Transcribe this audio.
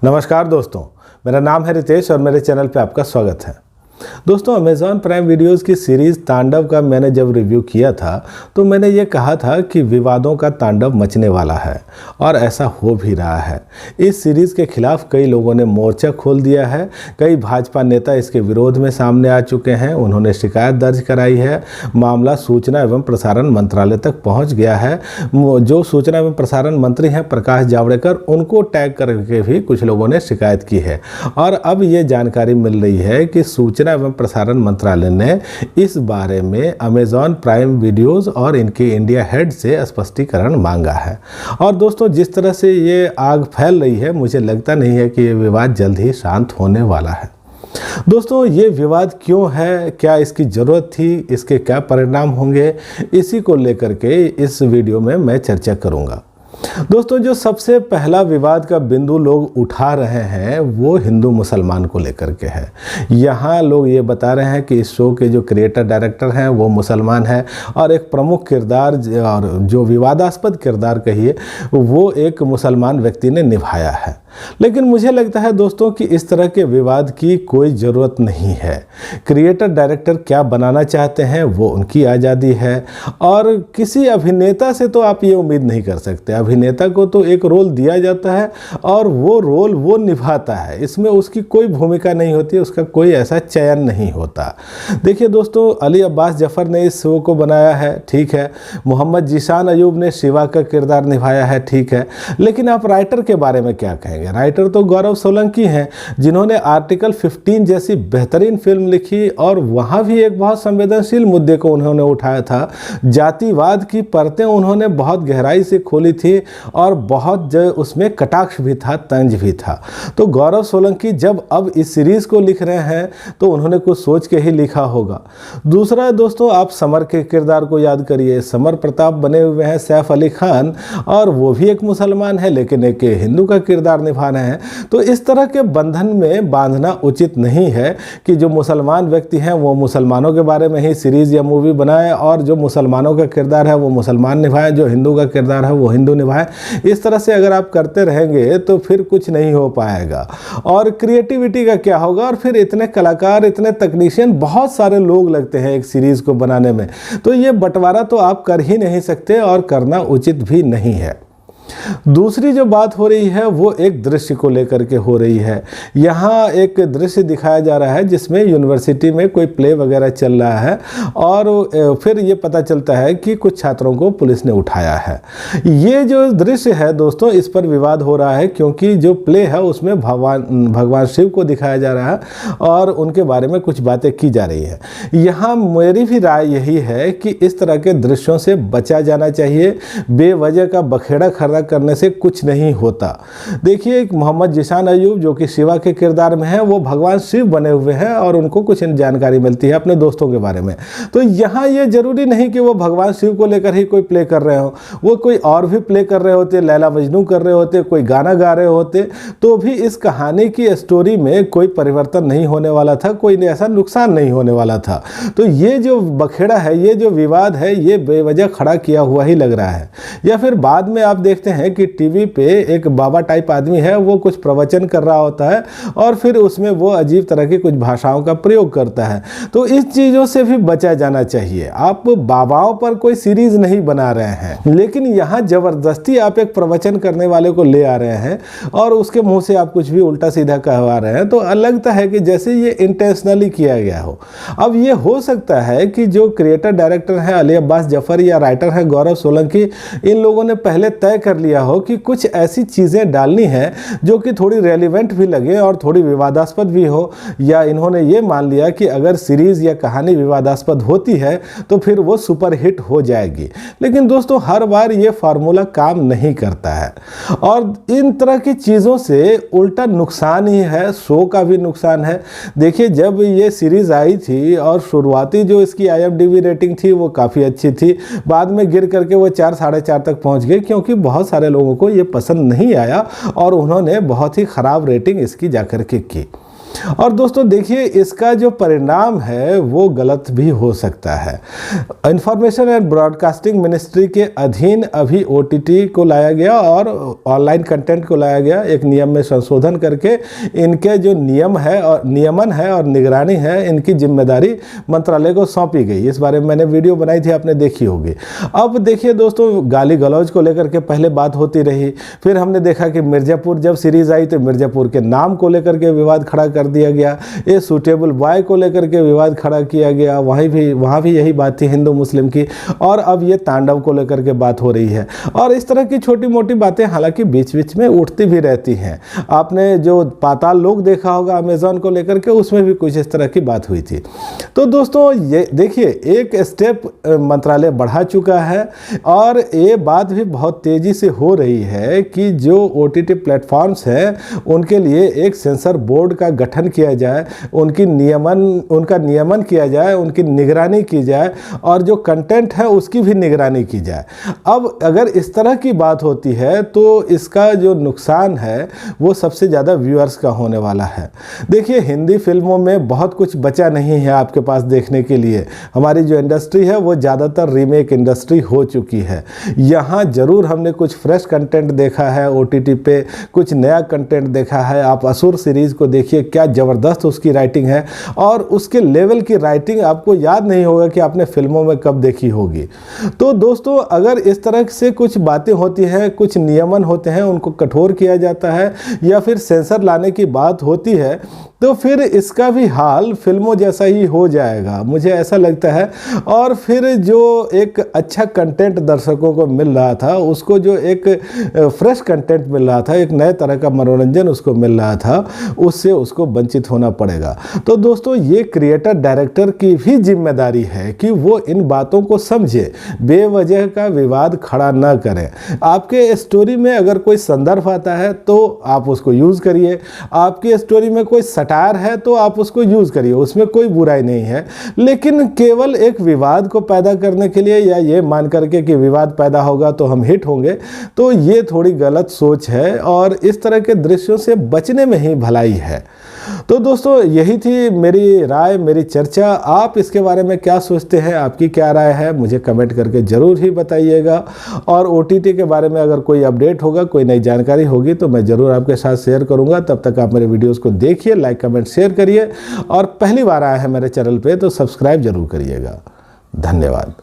नमस्कार दोस्तों, मेरा नाम है रितेश और मेरे चैनल पे आपका स्वागत है। दोस्तों, अमेज़ॉन प्राइम वीडियोज़ की सीरीज़ तांडव का मैंने जब रिव्यू किया था तो मैंने ये कहा था कि विवादों का तांडव मचने वाला है और ऐसा हो भी रहा है। इस सीरीज़ के खिलाफ कई लोगों ने मोर्चा खोल दिया है। कई भाजपा नेता इसके विरोध में सामने आ चुके हैं। उन्होंने शिकायत दर्ज कराई है। मामला सूचना एवं प्रसारण मंत्रालय तक पहुँच गया है। जो सूचना एवं प्रसारण मंत्री हैं प्रकाश जावड़ेकर, उनको टैग करके भी कुछ लोगों ने शिकायत की है। और अब ये जानकारी मिल रही है कि सूचना एवं प्रसारण मंत्रालय ने इस बारे में अमेज़ॉन प्राइम वीडियोज़ और इनके इंडिया हेड से स्पष्टीकरण मांगा है। और दोस्तों, जिस तरह से ये आग फैल रही है, मुझे लगता नहीं है कि ये विवाद जल्द ही शांत होने वाला है। दोस्तों, ये विवाद क्यों है, क्या इसकी ज़रूरत थी, इसके क्या परिणाम होंगे, इसी को लेकर के इस वीडियो में मैं चर्चा करूँगा। दोस्तों, जो सबसे पहला विवाद का बिंदु लोग उठा रहे हैं वो हिंदू मुसलमान को लेकर के है। यहाँ लोग ये बता रहे हैं कि इस शो के जो क्रिएटर डायरेक्टर हैं वो मुसलमान हैं और एक प्रमुख किरदार और जो विवादास्पद किरदार कहिए वो एक मुसलमान व्यक्ति ने निभाया है। लेकिन मुझे लगता है दोस्तों कि इस तरह के विवाद की कोई ज़रूरत नहीं है। क्रिएटर डायरेक्टर क्या बनाना चाहते हैं वो उनकी आज़ादी है और किसी अभिनेता से तो आप ये उम्मीद नहीं कर सकते। अभिनेता को तो एक रोल दिया जाता है और वो रोल वो निभाता है। इसमें उसकी कोई भूमिका नहीं होती, उसका कोई ऐसा चयन नहीं होता। देखिए दोस्तों, अली अब्बास जफ़र ने इस शो को बनाया है, ठीक है। मोहम्मद जीशान अयूब ने शिवा का किरदार निभाया है, ठीक है। लेकिन आप राइटर के बारे में क्या कहेंगे? राइटर तो गौरव सोलंकी हैं, जिन्होंने आर्टिकल 15 जैसी बेहतरीन फिल्म लिखी और वहाँ भी एक बहुत संवेदनशील मुद्दे को उन्होंने उठाया था। जातिवाद की परतें उन्होंने बहुत गहराई से खोली थी और बहुत उसमें कटाक्ष भी था, तंज भी था। तो गौरव सोलंकी जब अब इस सीरीज़ को लिख रहे हैं तो उन्होंने कुछ सोच के ही लिखा होगा। दूसरा दोस्तों, आप समर के किरदार को याद करिए। समर प्रताप बने हुए हैं सैफ अली खान और वो भी एक मुसलमान है लेकिन एक हिंदू का किरदार निभा रहे हैं। तो इस तरह के बंधन में बांधना उचित नहीं है कि जो मुसलमान व्यक्ति हैं वो मुसलमानों के बारे में ही सीरीज़ या मूवी बनाए और जो मुसलमानों का किरदार है वो मुसलमान निभाए, जो हिंदू का किरदार है वो हिंदू निभाए। इस तरह से अगर आप करते रहेंगे तो फिर कुछ नहीं हो पाएगा और क्रिएटिविटी का क्या होगा। और फिर इतने कलाकार, इतने तकनीशियन, बहुत सारे लोग लगते हैं एक सीरीज़ को बनाने में, तो ये बंटवारा तो आप कर ही नहीं सकते और करना उचित भी नहीं है। दूसरी जो बात हो रही है वो एक दृश्य को लेकर के हो रही है। यहाँ एक दृश्य दिखाया जा रहा है जिसमें यूनिवर्सिटी में कोई प्ले वगैरह चल रहा है और फिर ये पता चलता है कि कुछ छात्रों को पुलिस ने उठाया है। ये जो दृश्य है दोस्तों, इस पर विवाद हो रहा है क्योंकि जो प्ले है उसमें भगवान शिव को दिखाया जा रहा है और उनके बारे में कुछ बातें की जा रही है। यहाँ मेरी भी राय यही है कि इस तरह के दृश्यों से बचा जाना चाहिए। बेवजह का बखेड़ा खड़ा करने से कुछ नहीं होता। देखिए, मोहम्मद जीशान अयूब जो कि शिवा के किरदार में है वो भगवान शिव बने हुए हैं और उनको कुछ जानकारी मिलती है अपने दोस्तों के बारे में। तो यहाँ ये जरूरी नहीं कि वो भगवान शिव को लेकर ही कोई प्ले कर रहे हो, वो कोई और भी प्ले कर रहे होते, लैला मजनू कर रहे होते, कोई गाना गा रहे होते, तो भी इस कहानी की स्टोरी में कोई परिवर्तन नहीं होने वाला था, कोई ऐसा नुकसान नहीं होने वाला था। तो ये जो बखेड़ा है, ये जो विवाद है, ये बेवजह खड़ा किया हुआ ही लग रहा है। या फिर बाद में आप देखते हैं कि टीवी पे एक बाबा टाइप आदमी है, वो कुछ प्रवचन कर रहा होता है और फिर उसमें वो अजीब तरह की कुछ भाषाओं का प्रयोग करता है। तो इस चीज़ों से भी बचा जाना चाहिए। आप बाबाओं पर कोई सीरीज़ नहीं बना रहे हैं, लेकिन यहाँ ज़बरदस्ती आप एक प्रवचन करने वाले को ले आ रहे हैं और उसके मुंह से आप कुछ भी उल्टा सीधा कहवा रहे हैं, तो लगता है कि जैसे ये इंटेंशनली किया गया हो। अब ये हो सकता है कि जो क्रिएटर डायरेक्टर हैं अली अब्बास जफ़र या राइटर हैं गौरव सोलंकी, इन लोगों ने पहले तय कर लिया हो कि कुछ ऐसी चीज़ें डालनी है जो कि थोड़ी रेलिवेंट भी लगे और थोड़ी विवादास्पद भी हो, या इन्होंने ये मान लिया कि अगर सीरीज़ या कहानी विवादास्पद होती है तो फिर वो सुपरहिट हो जाएगी। लेकिन दोस्तों, हर बार ये फार्मूला काम नहीं करता है और इन तरह की चीज़ों से उल्टा नुकसान ही है, शो का भी नुकसान है। देखिए, जब ये सीरीज़ आई थी और शुरुआती जो इसकी IMDb रेटिंग थी वो काफ़ी अच्छी थी, बाद में गिर करके वो 4, 4.5 तक पहुँच गई क्योंकि बहुत सारे लोगों को ये पसंद नहीं आया और उन्होंने बहुत ही ख़राब रेटिंग इसकी जाकर के की। और दोस्तों देखिए, इसका जो परिणाम है वो गलत भी हो सकता है। इंफॉर्मेशन एंड ब्रॉडकास्टिंग मिनिस्ट्री के अधीन अभी OTT को लाया गया और ऑनलाइन कंटेंट को लाया गया, एक नियम में संशोधन करके इनके जो नियमन है और निगरानी है, इनकी जिम्मेदारी मंत्रालय को सौंपी गई। इस बारे में मैंने वीडियो बनाई थी, आपने देखी होगी। अब देखिए दोस्तों, गाली गलौज को लेकर के पहले बात होती रही, फिर हमने देखा कि मिर्ज़ापुर जब सीरीज़ आई तो मिर्ज़ापुर के नाम को लेकर के विवाद खड़ा कर दिया गया, ये सूटेबल बॉय को लेकर के विवाद खड़ा किया गया, वहाँ भी यही बात थी हिंदू मुस्लिम की, और अब ये तांडव को लेकर के बात हो रही है। और इस तरह की छोटी मोटी बातें हालांकि बीच बीच में उठती भी रहती हैं। आपने जो पाताल लोक देखा होगा अमेज़न को लेकर के, उसमें भी कुछ इस तरह की बात हुई थी। तो दोस्तों ये देखिए, एक स्टेप मंत्रालय बढ़ा चुका है और ये बात भी बहुत तेज़ी से हो रही है कि जो OTT प्लेटफॉर्म्स हैं उनके लिए एक सेंसर बोर्ड का गठन किया जाए, उनका नियमन किया जाए, उनकी निगरानी की जाए और जो कंटेंट है उसकी भी निगरानी की जाए। अब अगर इस तरह की बात होती है तो इसका जो नुकसान है वो सबसे ज़्यादा व्यूअर्स का होने वाला है। देखिए, हिंदी फिल्मों में बहुत कुछ बचा नहीं है आपके पास देखने के लिए। हमारी जो इंडस्ट्री है वो ज़्यादातर रीमेक इंडस्ट्री हो चुकी है। यहाँ ज़रूर हमने कुछ फ्रेश कंटेंट देखा है OTT पे, कुछ नया कंटेंट देखा है। आप असुर सीरीज़ को देखिए, क्या ज़बरदस्त उसकी राइटिंग है और उसके लेवल की राइटिंग आपको याद नहीं होगा कि आपने फिल्मों में कब देखी होगी। तो दोस्तों, अगर इस तरह से कुछ बातें होती हैं, कुछ नियमन होते हैं, उनको कठोर किया जाता है या फिर सेंसर लाने की बात होती है, तो फिर इसका भी हाल फिल्मों जैसा ही हो जाएगा, मुझे ऐसा लगता है। और फिर जो एक अच्छा कंटेंट दर्शकों को मिल रहा था, उसको जो एक फ्रेश कंटेंट मिल रहा था, एक नए तरह का मनोरंजन उसको मिल रहा था, उससे उसको वंचित होना पड़ेगा। तो दोस्तों, ये क्रिएटर डायरेक्टर की भी जिम्मेदारी है कि वो इन बातों को समझे, बेवजह का विवाद खड़ा न करें। आपके स्टोरी में अगर कोई संदर्भ आता है तो आप उसको यूज़ करिए, आपकी स्टोरी में कोई सटायर है तो आप उसको यूज़ करिए, उसमें कोई बुराई नहीं है। लेकिन केवल एक विवाद को पैदा करने के लिए या ये मान करके कि विवाद पैदा होगा तो हम हिट होंगे, तो ये थोड़ी गलत सोच है और इस तरह के दृश्यों से बचने में ही भलाई है। तो दोस्तों, यही थी मेरी राय, मेरी चर्चा। आप इसके बारे में क्या सोचते हैं, आपकी क्या राय है, मुझे कमेंट करके ज़रूर ही बताइएगा। और OTT के बारे में अगर कोई अपडेट होगा, कोई नई जानकारी होगी तो मैं ज़रूर आपके साथ शेयर करूंगा। तब तक आप मेरे वीडियोस को देखिए, लाइक कमेंट शेयर करिए और पहली बार आए हैं मेरे चैनल पे तो सब्सक्राइब जरूर करिएगा। धन्यवाद।